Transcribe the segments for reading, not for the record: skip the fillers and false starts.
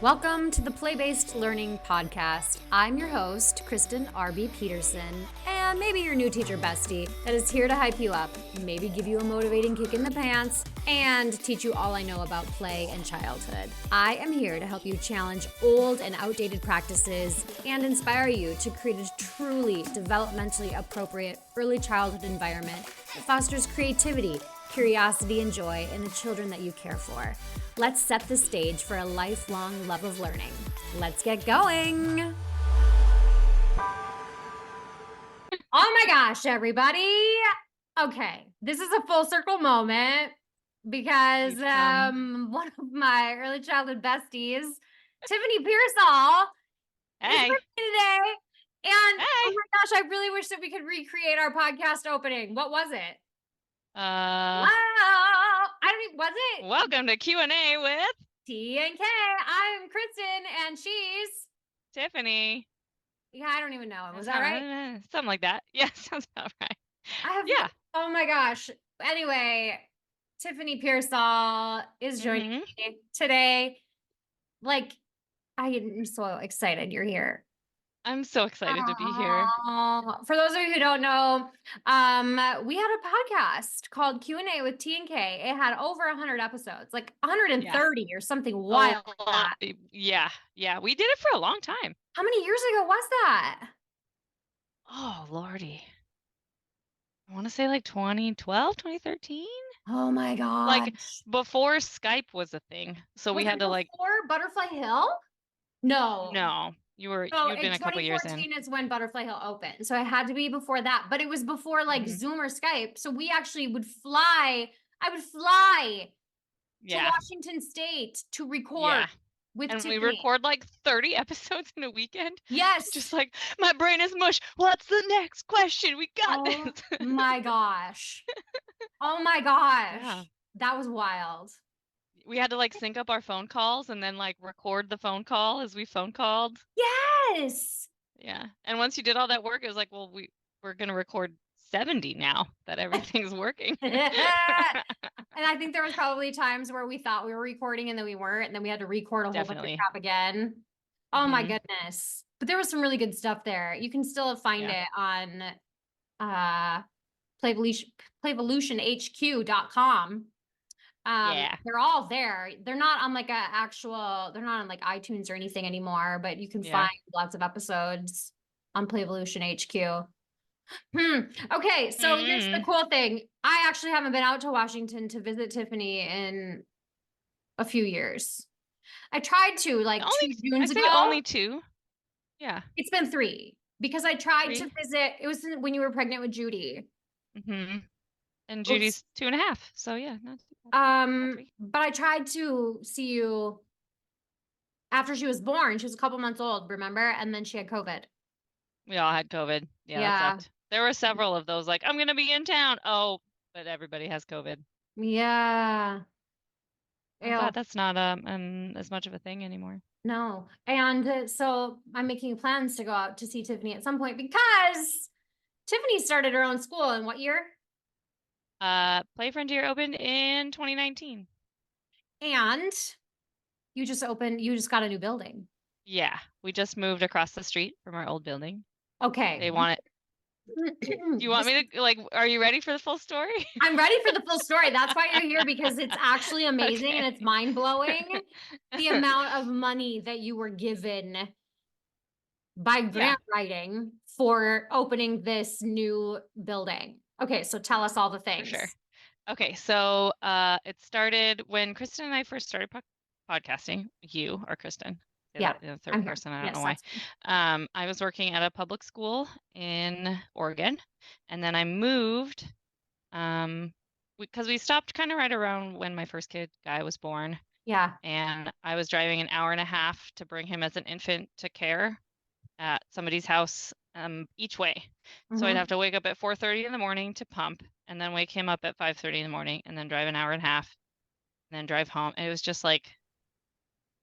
Welcome to the Play-Based Learning Podcast. I'm your host, Kristen R.B. Peterson, and maybe your new teacher bestie that is here to hype you up, maybe give you a motivating kick in the pants, and teach you all I know about play and childhood. I am here to help you challenge old and outdated practices and inspire you to create a truly developmentally appropriate early childhood environment that fosters creativity, curiosity, and joy in the children that you care for. Let's set the stage for a lifelong love of learning. Let's get going. Oh my gosh, everybody. Okay, this is a full circle moment because one of my early childhood besties, Tiffany Pearsall, is with me today. And oh my gosh, I really wish that we could recreate our podcast opening. What was it? Wow. Was it? Welcome to Q&A with T and K. I'm Kristen and she's Tiffany. Yeah, I don't even know. Was that right? Something like that. Yeah, sounds about right. Yeah. Oh my gosh. Anyway, Tiffany Pearsall is joining me today. Like, I am so excited you're here. I'm so excited to be here. For those of you who don't know, we had a podcast called Q&A with T and K. It had over 100 episodes, like 130 or something wild like that. Yeah. We did it for a long time. How many years ago was that? Oh, Lordy. I want to say like 2012, 2013. Oh my God. Like before Skype was a thing. So we had to like. Before Butterfly Hill? No. You've been a couple years in. 2014 is when Butterfly Hill opened. So it had to be before that, but it was before like Zoom or Skype. So we actually would fly. I would fly to Washington State to record with Tiffany. We record like 30 episodes in a weekend. Yes. Just like, my brain is mush. What's the next question? We got this. My gosh. Oh my gosh. Yeah. That was wild. We had to like sync up our phone calls and then like record the phone call as we phone called. Yes. Yeah. And once you did all that work, it was like, well, we're going to record 70 now that everything's working. And I think there was probably times where we thought we were recording and then we weren't. And then we had to record a whole bunch of crap again. Oh my goodness. But there was some really good stuff there. You can still find it on playvolutionhq.com. They're all there. They're not on like they're not on like iTunes or anything anymore, but you can find lots of episodes on Playvolution HQ. Okay, so here's the cool thing. I actually haven't been out to Washington to visit Tiffany in a few years. I tried to like 2 Junes ago. Only 2. Yeah. It's been 3 because I tried to visit. It was when you were pregnant with Judy. And Judy's 2.5. So yeah, not but I tried to see you after she was born. She was a couple months old, remember? And then she had COVID. We all had COVID. Yeah. That sucked. There were several of those, like, I'm going to be in town. Oh, but everybody has COVID. Yeah. That's not as much of a thing anymore. No. And so I'm making plans to go out to see Tiffany at some point because Tiffany started her own school in what year? Play Frontier opened in 2019. And you just got a new building. Yeah, we just moved across the street from our old building. Okay. They want it. Do you want me to, like, are you ready for the full story? I'm ready for the full story. That's why you're here, because it's actually amazing and it's mind-blowing the amount of money that you were given by grant writing for opening this new building. Okay, so tell us all the things. For sure. Okay, so it started when Kristen and I first started podcasting. You or Kristen? The third person. I don't know why. I was working at a public school in Oregon, and then I moved because we stopped kind of right around when my first kid guy was born. Yeah. And I was driving an hour and a half to bring him as an infant to care at somebody's house each way. So I'd have to wake up at 4:30 in the morning to pump, and then wake him up at 5:30 in the morning, and then drive an hour and a half, and then drive home. And it was just like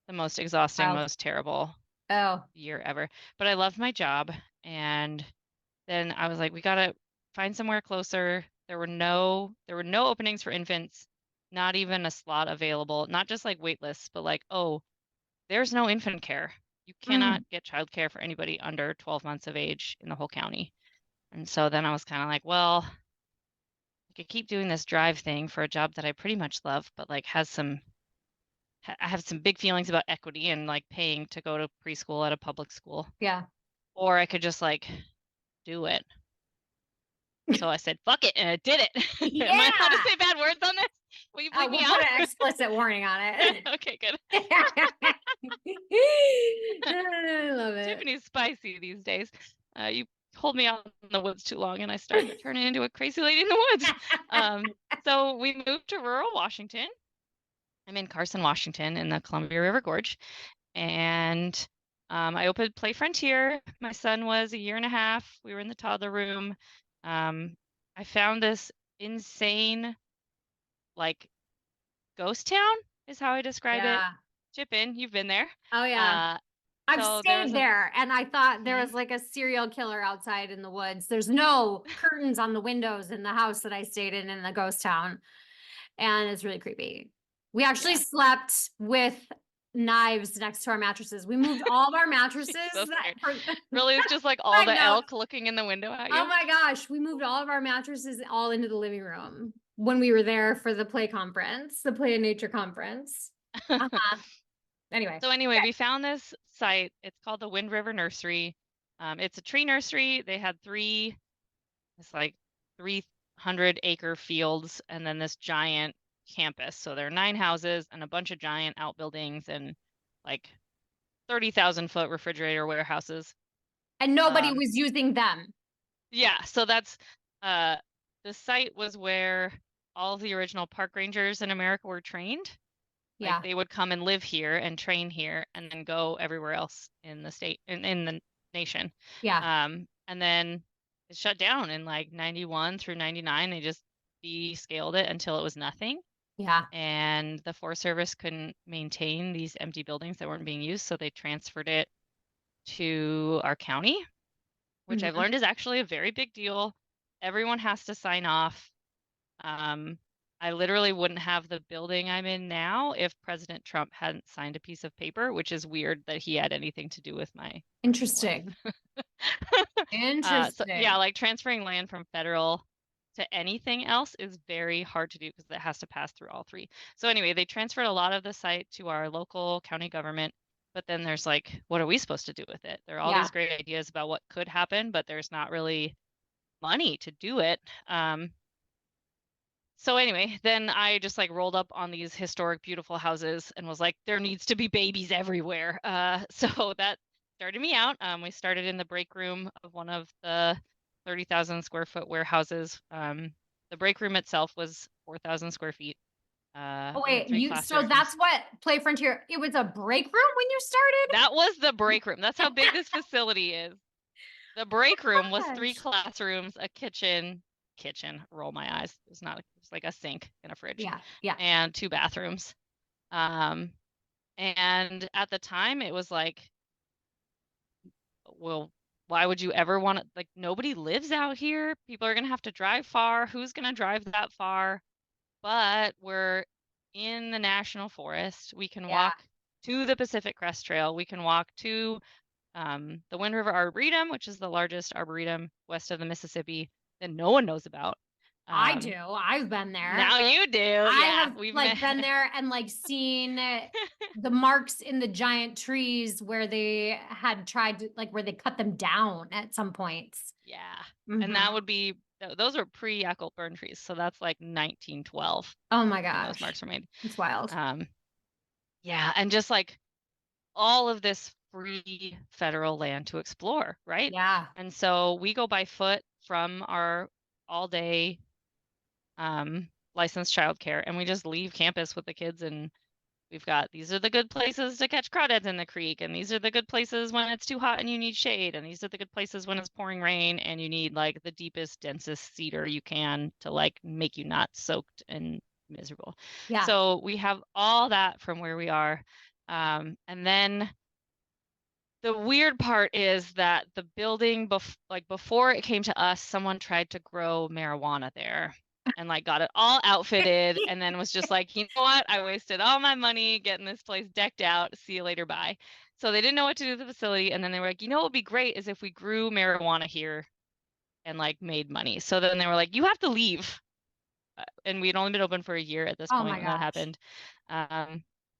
the most exhausting, most terrible year ever. But I loved my job. And then I was like, we got to find somewhere closer. There were no openings for infants, not even a slot available, not just like wait lists, but like, there's no infant care. You cannot get childcare for anybody under 12 months of age in the whole county. And so then I was kind of like, well, I could keep doing this drive thing for a job that I pretty much love, but like I have some big feelings about equity and like paying to go to preschool at a public school. Yeah. Or I could just like do it. So I said, fuck it, and I did it. Yeah. Am I allowed to say bad words on this? Will you bleep me We'll out? put an explicit warning on it. Okay, good. I love it. Tiffany's spicy these days. You hold me out in the woods too long, and I started turning into a crazy lady in the woods. So we moved to rural Washington. I'm in Carson, Washington, in the Columbia River Gorge, and I opened Play Frontier. My son was 1.5 years. We were in the toddler room. I found this insane, like, ghost town is how I describe it. Chip in, you've been there. Oh yeah. I've so stayed there, and I thought there was like a serial killer outside in the woods. There's no curtains on the windows in the house that I stayed in the ghost town, and it's really creepy. We actually slept with knives next to our mattresses. We moved all of our mattresses. So really, it's just like all the elk looking in the window at you. Oh my gosh, we moved all of our mattresses all into the living room when we were there for the play conference, the Play in Nature conference. Anyway. So anyway, we found this site. It's called the Wind River Nursery. It's a tree nursery. They had it's like 300-acre fields and then this giant campus. So there are 9 houses and a bunch of giant outbuildings and like 30,000-foot refrigerator warehouses. And nobody was using them. Yeah, so that's the site was where all of the original park rangers in America were trained. Yeah. Like they would come and live here and train here and then go everywhere else in the state, in the nation. Yeah. And then it shut down in like 91 through 99. They just descaled it until it was nothing. Yeah. And the Forest Service couldn't maintain these empty buildings that weren't being used. So they transferred it to our county, which I've learned is actually a very big deal. Everyone has to sign off. I literally wouldn't have the building I'm in now if President Trump hadn't signed a piece of paper, which is weird that he had anything to do with my. Interesting. Interesting. So, yeah, like transferring land from federal to anything else is very hard to do because it has to pass through all 3. So anyway, they transferred a lot of the site to our local county government, but then there's like, what are we supposed to do with it? There are all these great ideas about what could happen, but there's not really money to do it. So anyway, then I just like rolled up on these historic, beautiful houses and was like, there needs to be babies everywhere. So that started me out. We started in the break room of one of the 30,000 square foot warehouses. The break room itself was 4,000 square feet. Oh wait, so that's what Play Frontier, it was a break room when you started? That was the break room. That's how big this facility is. The break room was 3 classrooms, a kitchen, roll my eyes. It's like a sink and a fridge. Yeah. And 2 bathrooms. And at the time it was like, well, why would you ever want to, like, nobody lives out here. People are going to have to drive far. Who's going to drive that far? But we're in the national forest. We can walk to the Pacific Crest Trail. We can walk to the Wind River Arboretum, which is the largest arboretum west of the Mississippi that no one knows about. I do. I've been there. Now you do. I have been there and like seen the marks in the giant trees where they had tried to, like, where they cut them down at some points. Yeah. And that would be, those are pre-Yakult burn trees. So that's like 1912. Oh my gosh. Those marks were made. It's wild. Yeah. And just like all of this free federal land to explore, right? Yeah. And so we go by foot from our all-day licensed childcare, and we just leave campus with the kids, and we've got, these are the good places to catch crawdads in the creek, and these are the good places when it's too hot and you need shade, and these are the good places when it's pouring rain and you need like the deepest, densest cedar you can to like make you not soaked and miserable. Yeah. So we have all that from where we are. And then the weird part is that the building, before it came to us, someone tried to grow marijuana there. and like got it all outfitted and then was just like, you know what? I wasted all my money getting this place decked out. See you later. Bye. So they didn't know what to do with the facility. And then they were like, you know what would be great is if we grew marijuana here and like made money. So then they were like, you have to leave. And we'd only been open for a year at this Oh point my when that gosh. happened.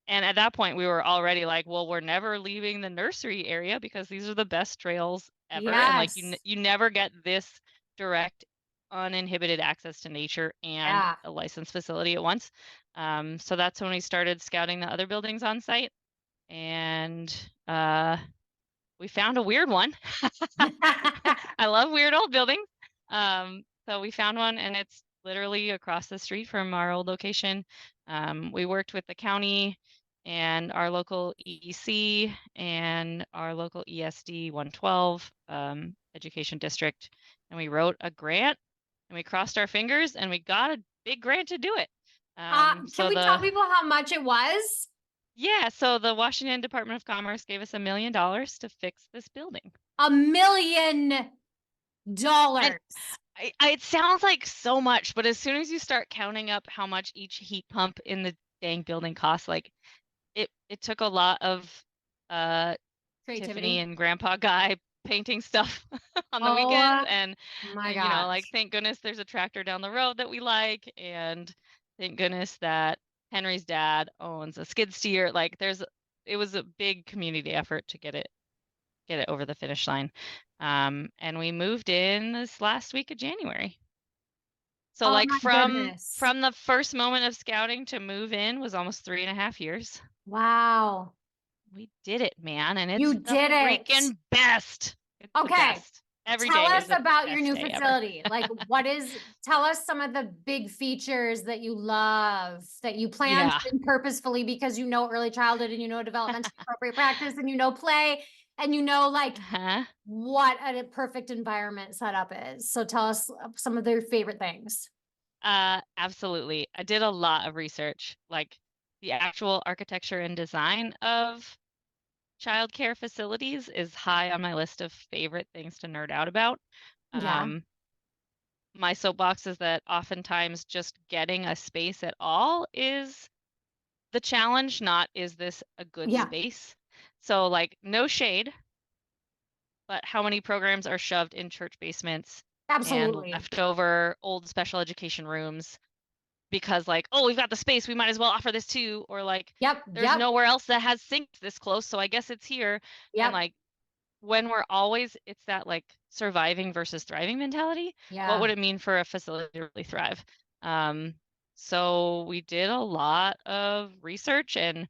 And at that point, we were already like, well, we're never leaving the nursery area because these are the best trails ever. And like Yes. you never get this direct, uninhibited access to nature and Yeah. a licensed facility at once. So that's when we started scouting the other buildings on site. And we found a weird one. I love weird old buildings. So we found one, and it's literally across the street from our old location. We worked with the county and our local EEC and our local ESD 112 education district, and we wrote a grant, and we crossed our fingers, and we got a big grant to do it. Can we tell people how much it was? Yeah, so the Washington Department of Commerce gave us $1 million to fix this building. $1 million. And it sounds like so much, but as soon as you start counting up how much each heat pump in the dang building costs, like it took a lot of Tiffany and Grandpa Guy painting stuff on the weekends, and my you know, like gosh. thank goodness there's a tractor down the road that we like, and thank goodness that Henry's dad owns a skid steer. Like it was a big community effort to get it over the finish line. And we moved in this last week of January. So Oh like my from goodness. the first moment of scouting to move in was almost 3.5 years. Wow. We did it, man, and it's You the did it. freaking best. It's the Okay. best. Every Tell day us is the about your best new day ever. facility. Like, tell us some of the big features that you love, that you planned purposefully because you know early childhood and you know developmental appropriate practice and you know play and you know like what a perfect environment setup is. So tell us some of their favorite things. Absolutely. I did a lot of research, like the actual architecture and design of childcare facilities is high on my list of favorite things to nerd out about. My soapbox is that oftentimes just getting a space at all is the challenge, not is this a good space. So like no shade, but how many programs are shoved in church basements and leftover old special education rooms because like, oh, we've got the space, we might as well offer this too, or like there's nowhere else that has sinks this close, so I guess it's here. And like when we're always, it's that like surviving versus thriving mentality. What would it mean for a facility to really thrive? So we did a lot of research and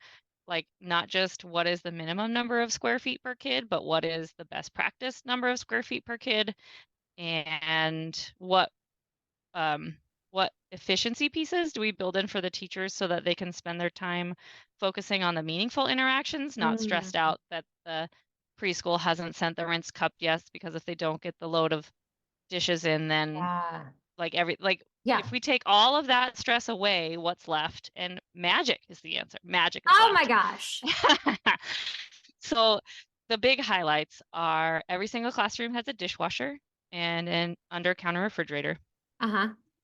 like not just what is the minimum number of square feet per kid, but what is the best practice number of square feet per kid, and what efficiency pieces do we build in for the teachers so that they can spend their time focusing on the meaningful interactions, not stressed out that the preschool hasn't sent the rinse cup yet, because if they don't get the load of dishes in, then if we take all of that stress away, what's left? And magic is the answer. Magic is left. My gosh. So the big highlights are every single classroom has a dishwasher and an under-counter refrigerator.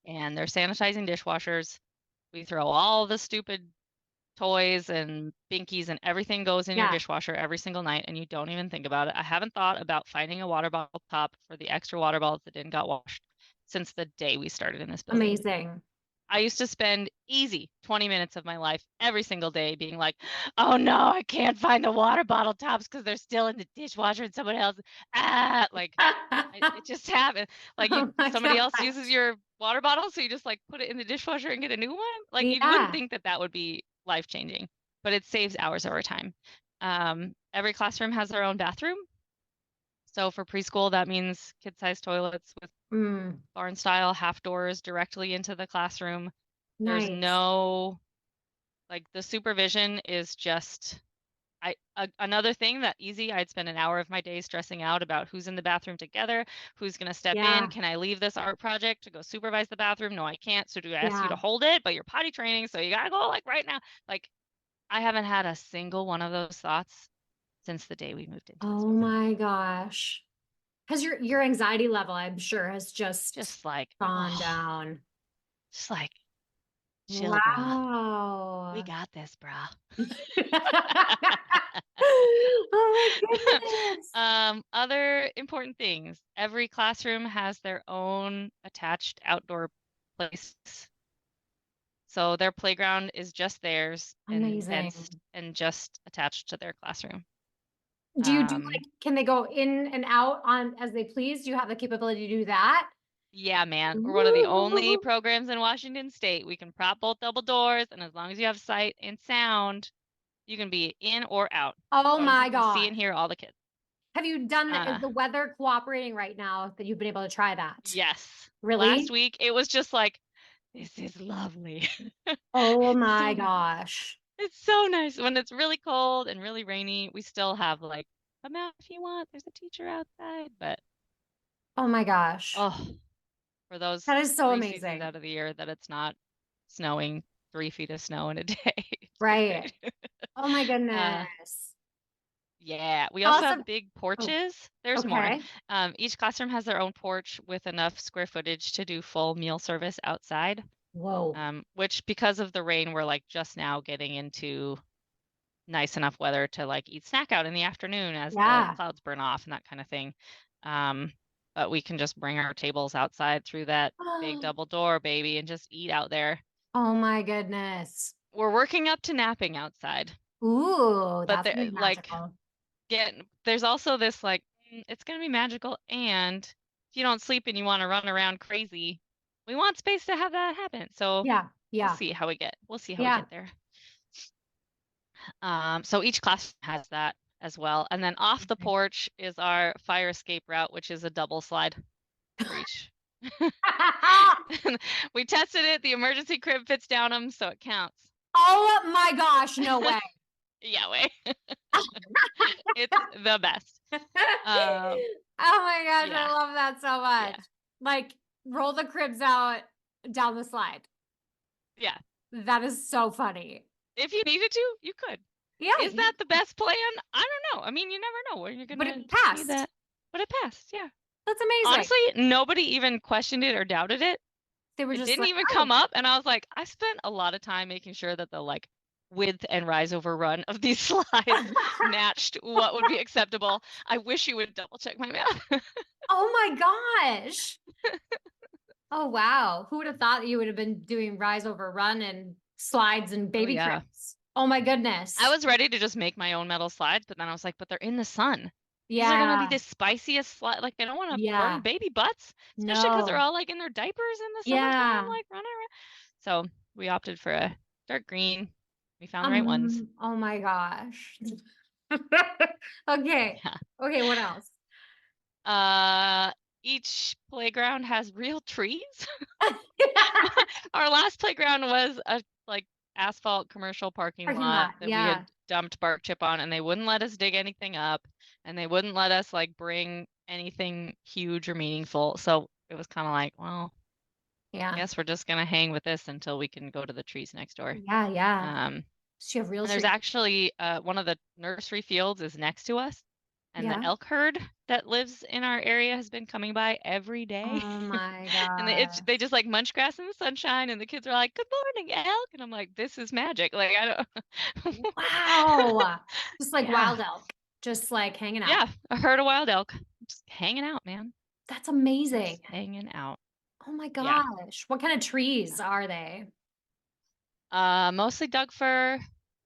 And they're sanitizing dishwashers. We throw all the stupid toys and binkies and everything goes in your dishwasher every single night, and you don't even think about it. I haven't thought about finding a water bottle top for the extra water bottles that didn't got washed since the day we started in this building. Amazing. I used to spend easy 20 minutes of my life every single day being like, oh no, I can't find the water bottle tops because they're still in the dishwasher and someone else, like it just happened. Like somebody else uses your water bottle, so you just like put it in the dishwasher and get a new one. Like you wouldn't think that that would be life-changing, but it saves hours of our time. Every classroom has their own bathroom. So for preschool, that means kid-sized toilets with barn-style half doors directly into the classroom. There's no, like the supervision is just, another thing that easy, I'd spend an hour of my day stressing out about who's in the bathroom together, who's going to step in. Can I leave this art project to go supervise the bathroom? No, I can't. So do I ask you to hold it? But you're potty training, so you got to go like right now. Like I haven't had a single one of those thoughts since the day we moved into this building. My gosh. Because your anxiety level, I'm sure, has just like gone down. Just like, chill, brah. We Wow. got this, brah. Oh my goodness. Other important things. Every classroom has their own attached outdoor place. So their playground is just theirs and Amazing. fenced and just attached to their classroom. Do you do like, can they go in and out on as they please? Do you have the capability to do that? Yeah, man. We're one of the only Ooh. programs in Washington State. We can prop both double doors, and as long as you have sight and sound, you can be in or out. Oh As long as my you can see gosh. and hear all the kids. Have you done that? Uh, Is the weather cooperating right now that you've been able to try that? yes. Last Really? week it was just like, this is lovely. Oh It's my so nice. gosh. It's so nice. When it's really cold and really rainy, we still have like, come out if you want. There's a teacher outside. But Oh my gosh. oh, for those That is so 3 seasons amazing. out of the year that it's not snowing 3 feet of snow in a day. It's Right. great. Oh my Uh, goodness. yeah, we also Also, have big oh, porches. There's more. okay. Each classroom has their own porch with enough square footage to do full meal service outside. Whoa. Which because of the rain, we're like just now getting into nice enough weather to like eat snack out in the afternoon as the Yeah. clouds burn off and that kind of thing. But we can just bring our tables outside through that big double door, baby, and just eat out there. Oh my goodness. We're working up to napping outside, Ooh, but that's gonna be like magical. there's also this like it's gonna be magical, and if you don't sleep and you want to run around crazy, we want space to have that happen. So Yeah. we'll Yeah. see how we get. We'll see how we Yeah. get there. So each class has that as well. And then off the Okay. porch is our fire escape route, which is a double slide for each. We tested it. The emergency crib fits down them, so it counts. Oh my gosh, no way. Yeah, way. It's the best. Oh my gosh, I Yeah, love that so much. yeah, Like, roll the cribs out down the slide. yeah. That is so funny. If you needed to, you could. Yeah, Is that the best plan? I don't know. I mean, you never know where you're but gonna it need passed. that. But it passed, yeah. That's amazing. Honestly, nobody even questioned it or doubted it. They were It just didn't like, even oh, come up, and I was like, I spent a lot of time making sure that the like width and rise over run of these slides matched what would be acceptable. I wish you would double check my math. oh my gosh. Oh wow. Who would have thought that you would have been doing rise over run and slides and Oh baby yeah. cribs? Oh my I goodness. was ready to just make my own metal slides, but then I was like, but they're in the sun. These are gonna be Yeah. the spiciest slide. Like, they don't want to burn Yeah. baby butts, especially because they're No. all like in their diapers in the summertime, Yeah. like running around. So we opted for a dark green. We found the right ones. Oh my gosh. Okay. Yeah. Okay, what else? Each playground has real trees. Our last playground was a like asphalt commercial parking Parking lot lot. that we Yeah. had dumped bark chip on, and they wouldn't let us dig anything up, and they wouldn't let us like bring anything huge or meaningful. So it was kind of like, well, I Yeah. guess we're just gonna hang with this until we can go to the trees next door. Yeah, yeah. Um, So you have real and there's trees. actually one of the nursery fields is next to us, and the Yeah. elk herd that lives in our area has been coming by every day. Oh my And they gosh. just like munch grass in the sunshine, and the kids are like, "Good morning, elk," and I'm like, "This is magic." Like, I don't. Wow. Just like Yeah, wild elk. Just like hanging out. yeah, a herd of wild elk, just hanging out, man, That's amazing. just hanging out. Oh my Yeah, gosh. What kind of trees are they? mostly Doug fir.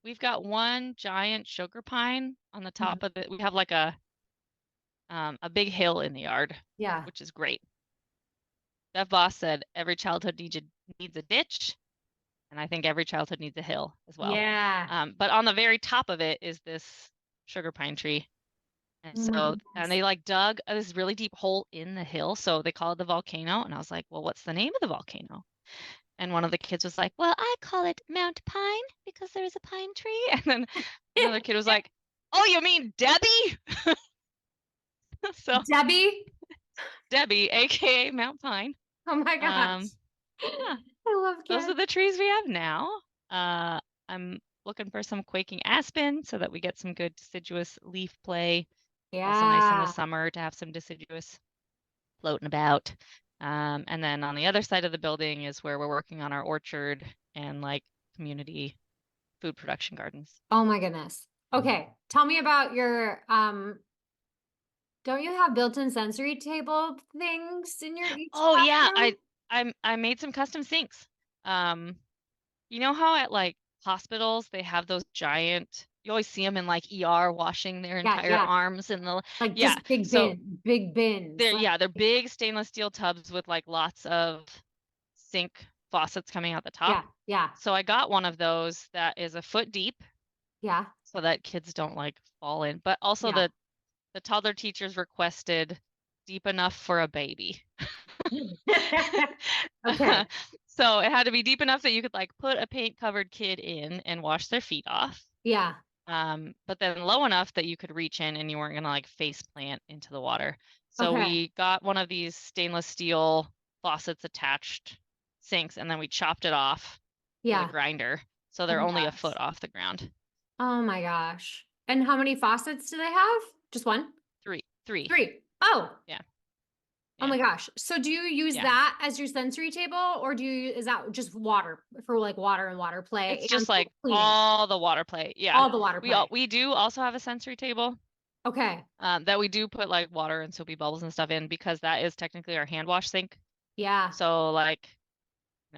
We've got one giant sugar pine on the Mhm. top of it. We have like a big hill in the yard, Yeah. which is great. Bev Boss said every childhood needs a ditch, and I think every childhood needs a hill as well. Yeah. But on the very top of it is this sugar pine tree. And Oh my so, and goodness. they like dug this really deep hole in the hill. So they call it the volcano. And I was like, well, what's the name of the volcano? And one of the kids was like, well, I call it Mount Pine because there's a pine tree. And then another kid was like, oh, you mean Debbie? So Debbie? Debbie, AKA Mount Pine. Oh my gosh. Yeah, I love those are kids. the trees we have now. I'm looking for some quaking aspen so that we get some good deciduous leaf play. Also nice in the Yeah. summer to have some deciduous floating about. And then on the other side of the building is where we're working on our orchard and like community food production gardens. Oh my goodness. Okay. Tell me about your don't you have built-in sensory table things in your each Oh yeah, bathroom? I made some custom sinks. Um, you know how at like hospitals they have those giant, you always see them in like ER washing their Yeah, entire yeah. arms and the Like yeah. just So big bins. Like they're big stainless steel tubs with like lots of sink faucets coming out the top. yeah, yeah, So I got one of those that is a foot deep yeah, so that kids don't like fall in, but also yeah. the toddler teachers requested deep enough for a baby. Okay. So it had to be deep enough that you could like put a paint covered kid in and wash their feet off. Yeah. But then low enough that you could reach in and you weren't gonna like face plant into the water. So Okay. we got one of these stainless steel faucets attached sinks and then we chopped it off with a Yeah. grinder. So Oh they're my only a gosh. foot off the ground. Oh my gosh. And how many faucets do they have? Just one? Three. Three. Oh. Yeah. Oh Yeah. my gosh. So do you use Yeah. that as your sensory table or is that just water for like water and water play It's and just for like cleaning? all the water play. Yeah. All the water play. We do also have a sensory table Okay. that we do put like water and soapy bubbles and stuff in because that is technically our hand wash sink. Yeah. So like,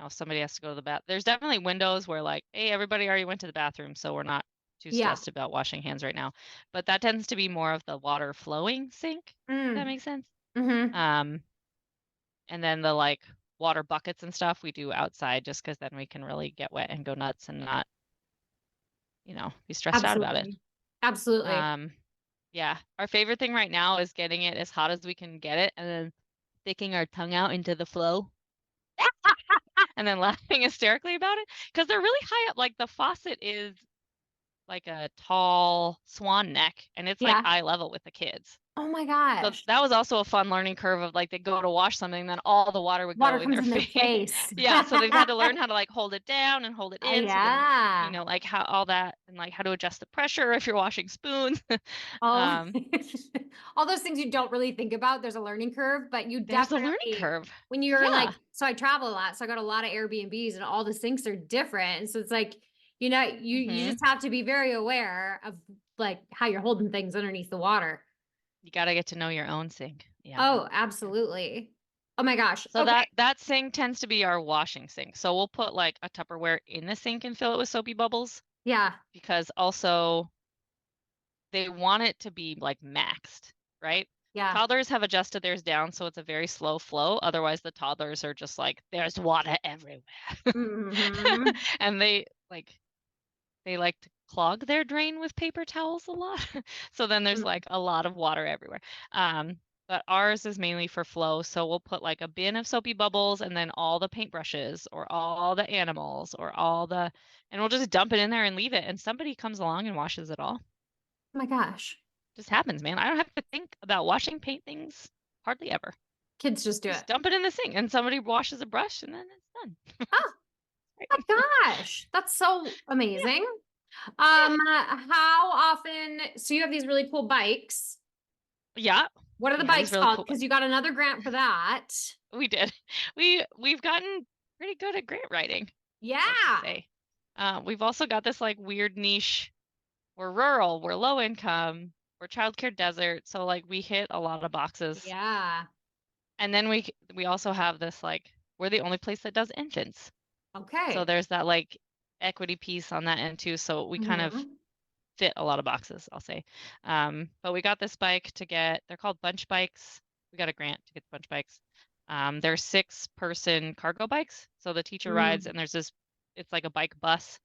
somebody has to go to the bath. There's definitely windows where like, hey, everybody already went to the bathroom, so we're not too Yeah. stressed about washing hands right now. But that tends to be more of the water flowing sink, if that Mm. makes sense. Mm-hmm. Um, and then the like water buckets and stuff we do outside just because then we can really get wet and go nuts and not, be stressed out about it. Absolutely. Absolutely. Yeah. Our favorite thing right now is getting it as hot as we can get it and then sticking our tongue out into the flow and then laughing hysterically about it because they're really high up. Like the faucet is like a tall swan neck and it's like Yeah. eye level with the kids. Oh my So gosh. that was also a fun learning curve of like they go to wash something, then all the water would Water go in comes their in their face. face. Yeah, so they've had to learn how to like hold it down and hold it in. So then, Yeah. like how all that and like how to adjust the pressure if you're washing spoons. Oh, um, all those things you don't really think about. There's a learning curve, but you there's a learning definitely, curve. when you're Yeah. like, so I travel a lot, so I got a lot of Airbnbs and all the sinks are different. And so it's like, you Hmm. just have to be very aware of like how you're holding things underneath the water. You got to get to know your own sink. Yeah. Oh, absolutely. Oh my gosh. So Okay. that sink tends to be our washing sink. So we'll put like a Tupperware in the sink and fill it with soapy bubbles Yeah. because also they want it to be like maxed, right? Yeah. Toddlers have adjusted theirs down so it's a very slow flow. Otherwise, the toddlers are just like, there's water everywhere. Hmm. And they like to clog their drain with paper towels a lot. So then there's like a lot of water everywhere. But ours is mainly for flow. So we'll put like a bin of soapy bubbles and then all the paintbrushes or all the animals or and we'll just dump it in there and leave it. And somebody comes along and washes it all. Oh my gosh. Just happens, man. I don't have to think about washing paint things hardly ever. Kids just do it. Just dump it in the sink and somebody washes a brush and then it's done. Oh my gosh. That's so amazing. Yeah. How often, so you have these really cool bikes. Yeah. What are the Yeah, these bikes really called? cool. Because you got another grant for that. We did. We've gotten pretty good at grant writing. Yeah. I should say. We've also got this like weird niche. We're rural, we're low income, we're childcare desert, so like we hit a lot of boxes. Yeah. And then we also have this like we're the only place that does infants. Okay. So there's that like equity piece on that end too. So we kind of fit a lot of boxes, I'll say. But we got this bike they're called bunch bikes. We got a grant to get the bunch bikes. They're 6-person cargo bikes. So the teacher rides and it's like a bike bus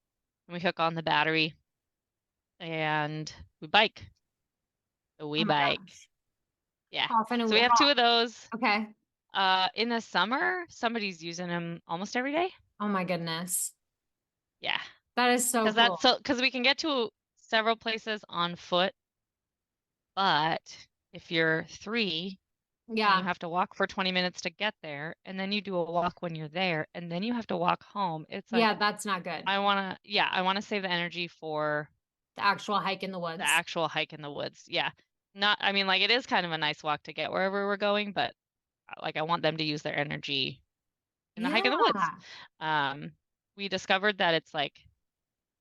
and we hook on the battery and we bike. We Oh my bike. gosh. Yeah. How often So we have 2 of those. Okay. In the summer, somebody's using them almost every day. Oh my goodness. Yeah. That is so cool. Because we can get to several places on foot, but if you're 3, Yeah. you have to walk for 20 minutes to get there, and then you do a walk when you're there, and then you have to walk home. It's like, yeah, that's not good. I want to save the energy for The actual hike in the woods. the actual hike in the woods. Yeah. I mean, like it is kind of a nice walk to get wherever we're going, but like I want them to use their energy in the hike in the woods. We discovered that it's like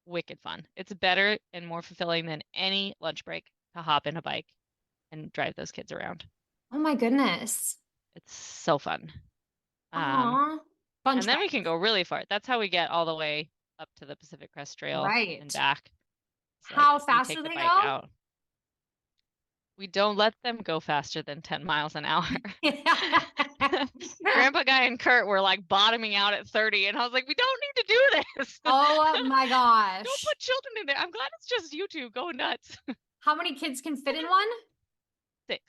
wicked fun. It's better and more fulfilling than any lunch break to hop in a bike and drive those kids around. Oh my goodness. It's so fun. Aw. And then we can go really far. That's how we get all the way up to the Pacific Crest Trail and back. It's How like, fast do they go? Out. We don't let them go faster than 10 miles an hour. Grandpa Guy and Kurt were like bottoming out at 30, and I was like, we don't need to do this. Oh my gosh. Don't put children in there. I'm glad it's just you two. Go nuts. How many kids can fit in one? 6.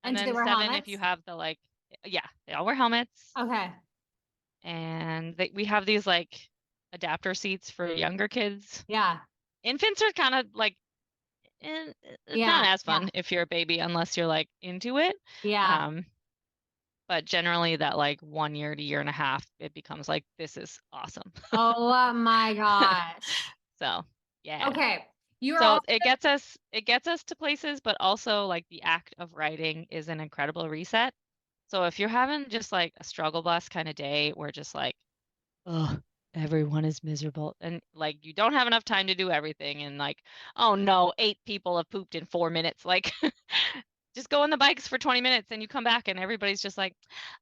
And then do they wear 7 helmets? if you have the like, yeah, they all wear helmets. Okay. And we have these like adapter seats for younger kids. Yeah. Infants are kind of like, it's not as fun if you're a baby unless you're like into it. Yeah. But generally that like 1 year to year and a half, it becomes like, this is awesome. Oh my gosh. So yeah. Okay. It gets us to places, but also like the act of riding is an incredible reset. So if you're having just like a struggle bus kind of day where just like, oh, everyone is miserable and like you don't have enough time to do everything and like, oh no, 8 people have pooped in 4 minutes, like just go on the bikes for 20 minutes and you come back and everybody's just like,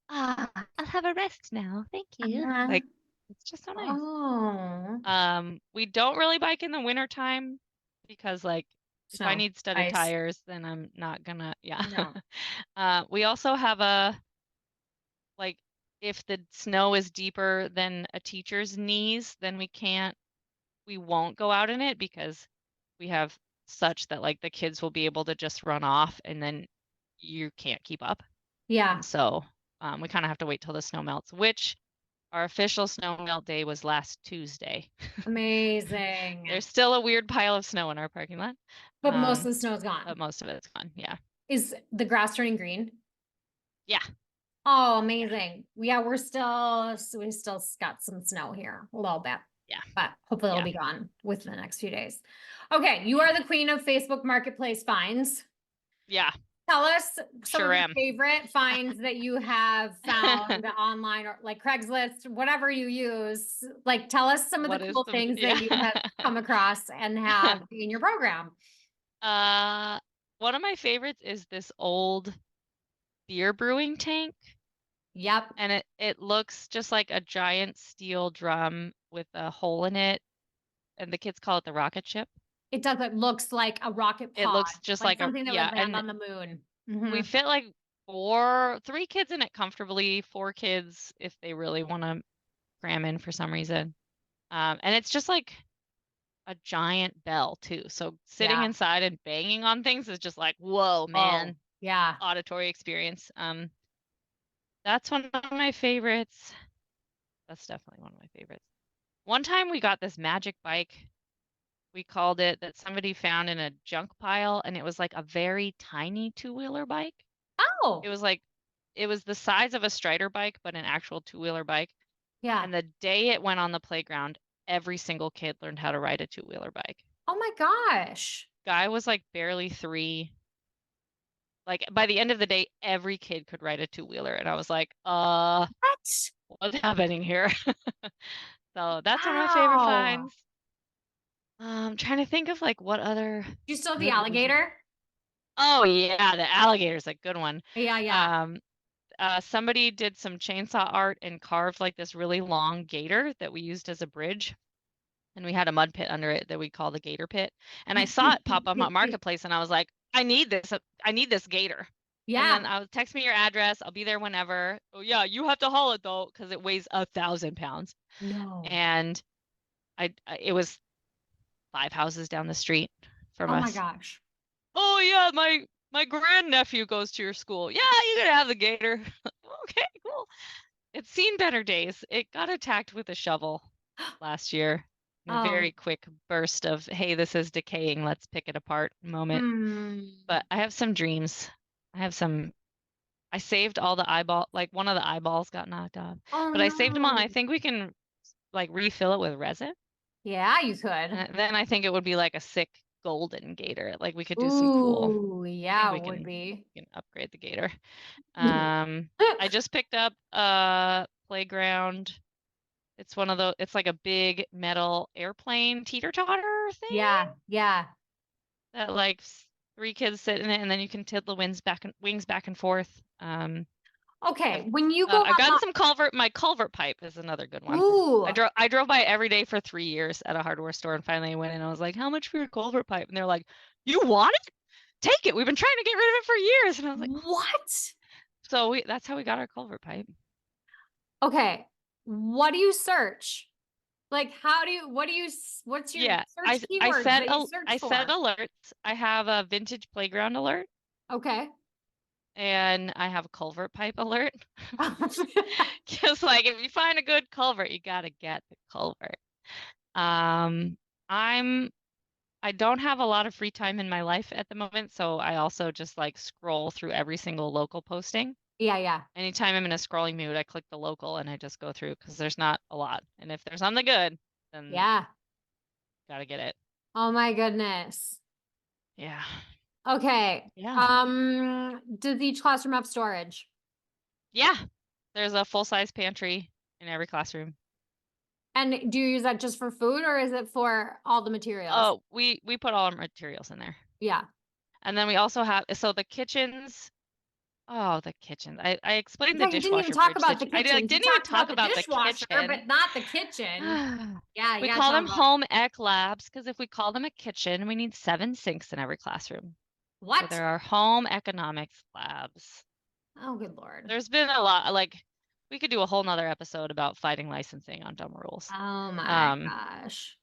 I'll have a rest now, thank you. Like it's just so nice. We don't really bike in the winter time because like if I need studded tires, then I'm not gonna. No. We also have like if the snow is deeper than a teacher's knees, then we won't go out in it because we have such that like the kids will be able to just run off and then you can't keep up. Yeah. And so we kind of have to wait till the snow melts, which our official snow melt day was last Tuesday. Amazing. There's still a weird pile of snow in our parking lot. But most of the snow is gone. But most of it's gone, yeah. Is the grass turning green? Yeah. Oh, amazing. Yeah, we still got some snow here, a little bit. Yeah. But hopefully it'll be gone within the next few days. Okay, you are the queen of Facebook Marketplace finds. Yeah. Tell us some of your favorite finds that you have found online, or like Craigslist, whatever you use. Like, tell us some of the cool things that you have come across and have in your program. One of my favorites is this old beer brewing tank. Yep. And it looks just like a giant steel drum with a hole in it. And the kids call it the rocket ship. It does. It looks like a rocket pod. It looks just like something that would land on the moon. Mm-hmm. We fit like 3 kids in it comfortably, 4 kids if they really want to cram in for some reason. And it's just like a giant bell too. So sitting inside and banging on things is just like, whoa, man. Oh, yeah. Auditory experience. That's one of my favorites. That's definitely one of my favorites. One time we got this magic bike. We called it that somebody found in a junk pile, and it was like a very tiny 2-wheeler bike. Oh. It was the size of a Strider bike, but an actual 2-wheeler bike. Yeah. And the day it went on the playground, every single kid learned how to ride a 2-wheeler bike. Oh my gosh. Guy was like barely 3. Like by the end of the day, every kid could ride a 2-wheeler. And I was like, what's happening here? So that's one of my favorite finds. I'm trying to think of like what other. Do you still have the alligator? Oh yeah, the alligator's a good one. Yeah. Somebody did some chainsaw art and carved like this really long gator that we used as a bridge. And we had a mud pit under it that we call the gator pit. And I saw it pop up on Marketplace and I was like, I need this gator. Yeah. And then I was text me your address. I'll be there whenever. Oh yeah, you have to haul it though, because it weighs 1,000 pounds. No. And it was 5 houses down the street from us. Oh my gosh. Oh yeah, my grandnephew goes to your school. Yeah, you're gonna have the gator. Okay, cool. It's seen better days. It got attacked with a shovel last year. A very quick burst of, hey, this is decaying, let's pick it apart moment. But I have some dreams. I saved all the eyeball, like one of the eyeballs got knocked off. But I saved them all. I think we can like refill it with resin. Yeah, you could. And then I think it would be like a sick golden gator. Like we could do some cool. Ooh, I yeah, think it would be. we can upgrade the gator. I just picked up a playground. It's one of the, it's like a big metal airplane teeter-totter thing Yeah, yeah. that like three kids sit in it, and then you can tilt the wings back and forth. Okay, when you go I've gotten on some culvert. My culvert pipe is another good one. Ooh, I drove by every day for 3 years at a hardware store, and finally I went in and I was like, "How much for your culvert pipe?" And they're like, "You want it? Take it. We've been trying to get rid of it for years." And I was like, what? "So that's how we got our culvert pipe." Okay, what do you search? Like, what's your Yeah, search keywords that you I search set for? alerts. I have a vintage playground alert, Okay. and I have a culvert pipe alert. Just like if you find a good culvert, you gotta get the culvert. Um, I don't have a lot of free time in my life at the moment, so I also just like scroll through every single local posting. Yeah, yeah. Anytime I'm in a scrolling mood, I click the local and I just go through because there's not a lot. And if there's something good, then Yeah. gotta get it. Oh my goodness. Yeah. Okay. Yeah. Does each classroom have storage? Yeah. There's a full-size pantry in every classroom. And do you use that just for food or is it for all the materials? Oh, we put all our materials in there. Yeah. And then we also have, so the kitchens. Oh, the kitchen. I explained the Yeah, you didn't even dishwasher talk bridge about the situation. I kitchen. You didn't even talked talk about the about the dishwasher, kitchen. but not the kitchen. Yeah, you We gotta call talk them about home ec labs because if we call them a kitchen, we need 7 sinks in every classroom. So what? there are home economics labs. Oh, good Lord. There's been a lot, like, we could do a whole nother episode about fighting licensing on dumb rules. Oh my gosh.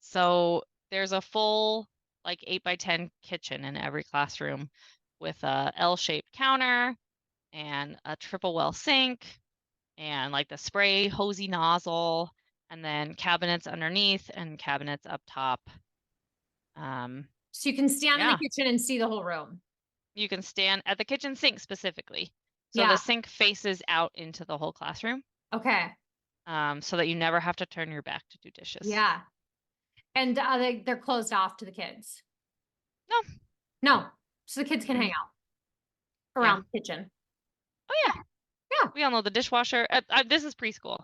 So there's a full, like, 8x10 kitchen in every classroom with a L-shaped counter and a triple well sink and like the spray hosey nozzle, and then cabinets underneath and cabinets up top. So you can stand in the Yeah, kitchen and see the whole room. you can stand at the kitchen sink specifically. So Yeah. the sink faces out into the whole classroom, Okay. so that you never have to turn your back to do dishes. Yeah. And they're closed off to the kids. No. No. So the kids can hang Mm, out yeah. around the kitchen. Oh yeah. Yeah. We all know the dishwasher. This is preschool.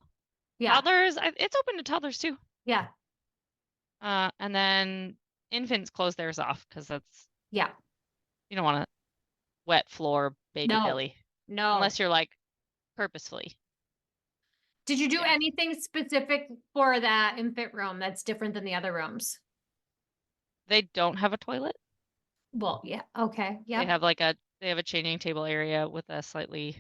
Yeah. Toddlers, it's open to toddlers too. Yeah. And then infants close theirs off because that's, Yeah. you don't want to wet floor baby No. belly No. unless you're like purposefully. Did you do Yeah. anything specific for that infant room that's different than the other rooms? They don't have a toilet. Well, yeah. Okay. They Yep. have they have a changing table area with a slightly,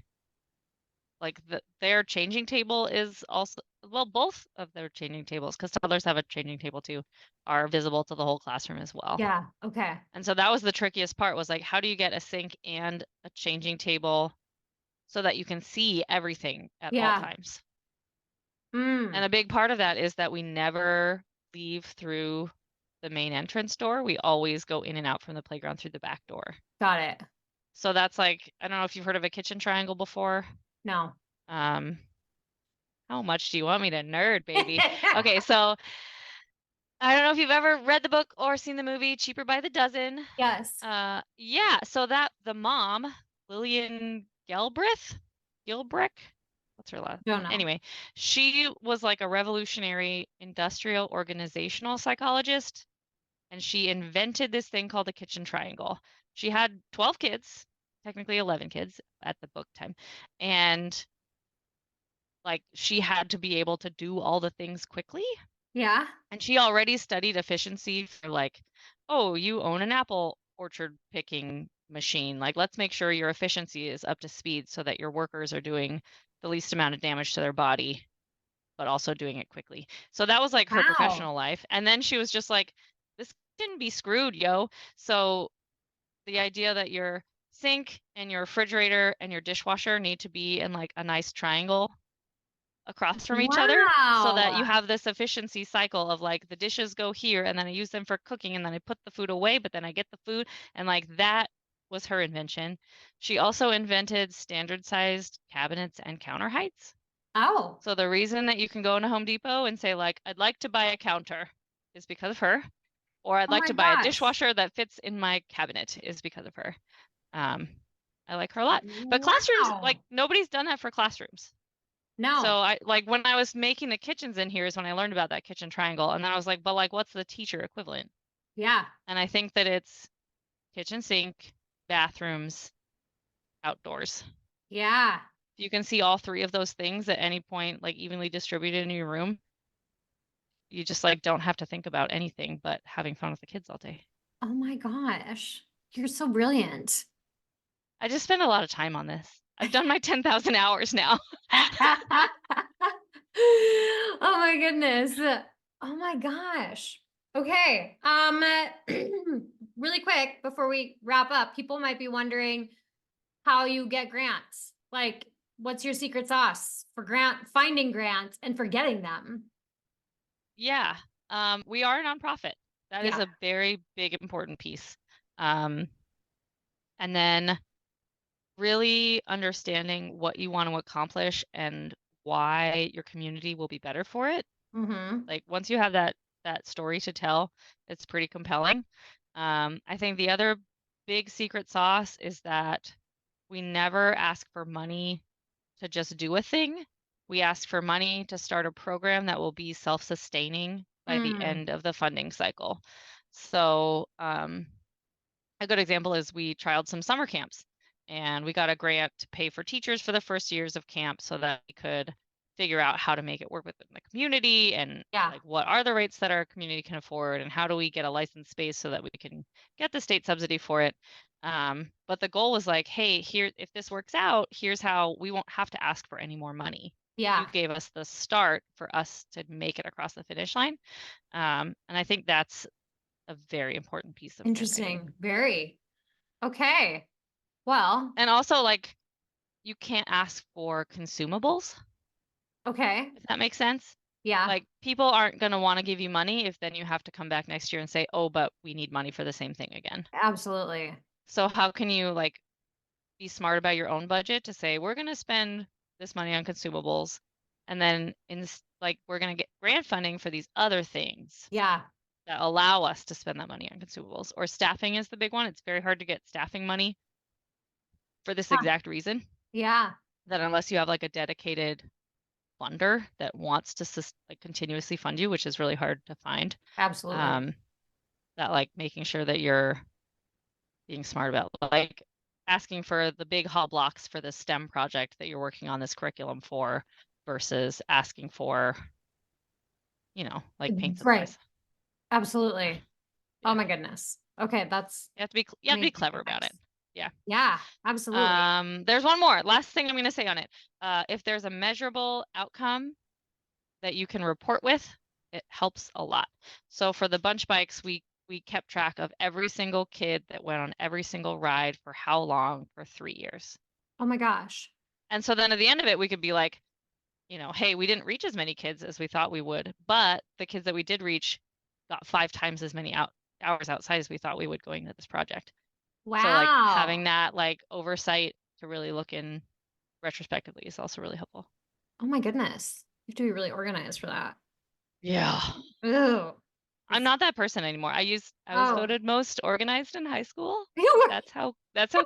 like, their changing table is also, well, both of their changing tables, because toddlers have a changing table too, are visible to the whole classroom as well. Yeah. Okay. And so that was the trickiest part, was like, how do you get a sink and a changing table so that you can see everything at all times? And a big part of that is that we never leave through the main entrance door. We always go in and out from the playground through the back door. Got it. So that's like, I don't know if you've heard of a kitchen triangle before. No. How much do you want me to nerd, baby? Okay, so I don't know if you've ever read the book or seen the movie Cheaper by the Dozen. Yes. Yeah, so that the mom, Lillian Gilbrick, what's her last? Don't know. Anyway, she was like a revolutionary industrial organizational psychologist, and she invented this thing called the kitchen triangle. She had 12 kids, technically 11 kids at the book time, and like she had to be able to do all the things quickly. Yeah. And she already studied efficiency for like, oh, you own an apple orchard picking machine. Like, let's make sure your efficiency is up to speed so that your workers are doing the least amount of damage to their body, but also doing it quickly. So that was like her professional life. And then she was just like, this shouldn't be screwed, yo. So the idea that your sink and your refrigerator and your dishwasher need to be in like a nice triangle across from each other, so that you have this efficiency cycle of like the dishes go here and then I use them for cooking and then I put the food away, but then I get the food, and like that was her invention. She also invented standard sized cabinets and counter heights. Oh. So the reason that you can go into Home Depot and say like, I'd like to buy a counter, is because of her. Or I'd Oh like my to buy a gosh. dishwasher that fits in my cabinet is because of her. I like her a lot. But classrooms, like Wow. nobody's done that for classrooms. No. So I like when I was making the kitchens in here is when I learned about that kitchen triangle. And then I was like, but like, what's the teacher equivalent? Yeah. And I think that it's kitchen sink, bathrooms, outdoors. Yeah. If you can see all three of those things at any point, like evenly distributed in your room, you just like don't have to think about anything but having fun with the kids all day. Oh my gosh. You're so brilliant. I just spend a lot of time on this. I've done my 10,000 hours now. Oh my goodness. Oh my gosh. Okay. Really quick before we wrap up, people might be wondering how you get grants. Like, what's your secret sauce for finding grants and for getting them? Yeah. We are a nonprofit. That is Yeah. a very big, important piece. And then really understanding what you want to accomplish and why your community will be better for it. Mm-hmm. Like once you have that story to tell, it's pretty compelling. I think the other big secret sauce is that we never ask for money to just do a thing. We ask for money to start a program that will be self-sustaining by the Mm. end of the funding cycle. So a good example is we trialed some summer camps and we got a grant to pay for teachers for the first years of camp so that we could figure out how to make it work within the community and Yeah. like what are the rates that our community can afford and how do we get a licensed space so that we can get the state subsidy for it. But the goal was like, hey, here, if this works out, here's how we won't have to ask for any more money. Yeah. You gave us the start for us to make it across the finish line. And I think that's a very important piece of grant writing. Interesting. Very. Okay. Well, And also, like, you can't ask for consumables, okay. if that makes sense. Yeah. Like, people aren't going to want to give you money if then you have to come back next year and say, oh, but we need money for the same thing again. Absolutely. So, how can you, like, be smart about your own budget to say, we're going to spend this money on consumables, and then, like, we're going to get grant funding for these other things Yeah. that allow us to spend that money on consumables? Or staffing is the big one. It's very hard to get staffing money for this Huh. exact reason. Yeah. That unless you have like a dedicated funder that wants to like continuously fund you, which is really hard to find, Absolutely. that like making sure that you're being smart about like asking for the big hall blocks for the STEM project that you're working on this curriculum for versus asking for, like paint Right. supplies. Absolutely. Oh Yeah. my goodness. Okay, that's You have to be amazing clever about it. advice. Yeah. Yeah, absolutely. There's one more. Last thing I'm going to say on it. If there's a measurable outcome that you can report with, it helps a lot. So for the bunch bikes, we kept track of every single kid that went on every single ride for how long for 3 years. Oh my gosh. And so then at the end of it, we could be like, hey, we didn't reach as many kids as we thought we would, but the kids that we did reach got 5 times as many hours outside as we thought we would going to this project. So like having Wow. that like oversight to really look in retrospectively is also really helpful. Oh my goodness. You have to be really organized for that. Yeah. Ooh. I'm not that person anymore. I was Oh. voted most organized in high school. That's how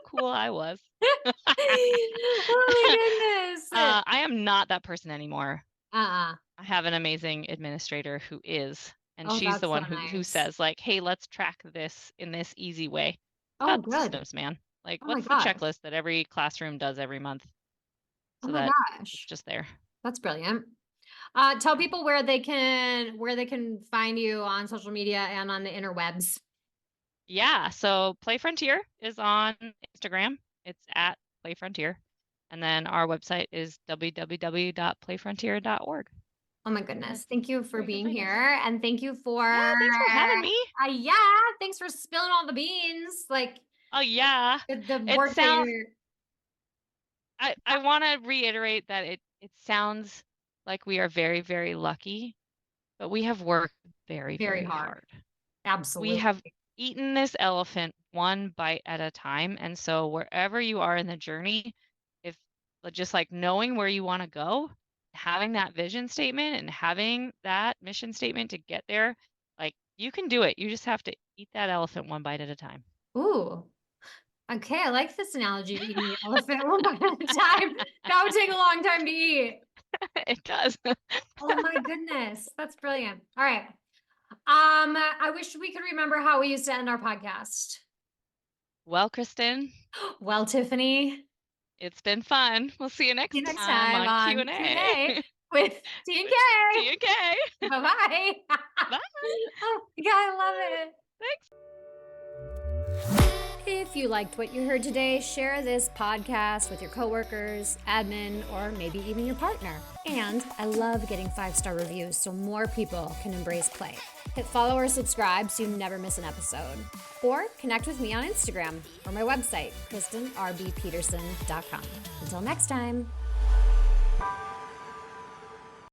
cool I was. Oh my goodness. I am not that person anymore. Uh-uh. I have an amazing administrator who is, and Oh, she's the that's so one who nice. says like, "Hey, let's track this in this easy way." It's Oh, about good. systems, man. Like, Oh my what's the gosh. checklist that every classroom does every month Oh so my that it's gosh. just there? That's brilliant. Tell people where they can find you on social media and on the interwebs. Yeah, so Play Frontier is on Instagram. It's at Play Frontier. And then our website is www.playfrontier.org. Oh my goodness. Thank you for Where you can being find us. here. And thank you for Yeah, thanks for having me. yeah, thanks for spilling all the beans. Like Oh yeah. the It work that sounds you're I want to reiterate that it sounds like we are very, very lucky, but we have worked very, very very hard. hard. We Absolutely. have eaten this elephant one bite at a time. And so wherever you are in the journey, if just like knowing where you want to go, having that vision statement and having that mission statement to get there, like You can do it. You just have to eat that elephant one bite at a time. Ooh. Okay, I like this analogy of eating the elephant one bite at a time. That would take a long time to eat. It does. Oh my goodness. That's brilliant. All right. I wish we could remember how we used to end our podcast. Well, Kristen, Well, Tiffany, it's been fun. We'll see you next see you next time time on on Q&A. Q&A with T and With K. T&K. Bye-bye. Bye. Oh, yeah, I love it. Thanks. If you liked what you heard today, share this podcast with your coworkers, admin, or maybe even your partner. And I love getting 5-star reviews so more people can embrace play. Hit follow or subscribe so you never miss an episode. Or connect with me on Instagram or my website, KristenRBPeterson.com. Until next time.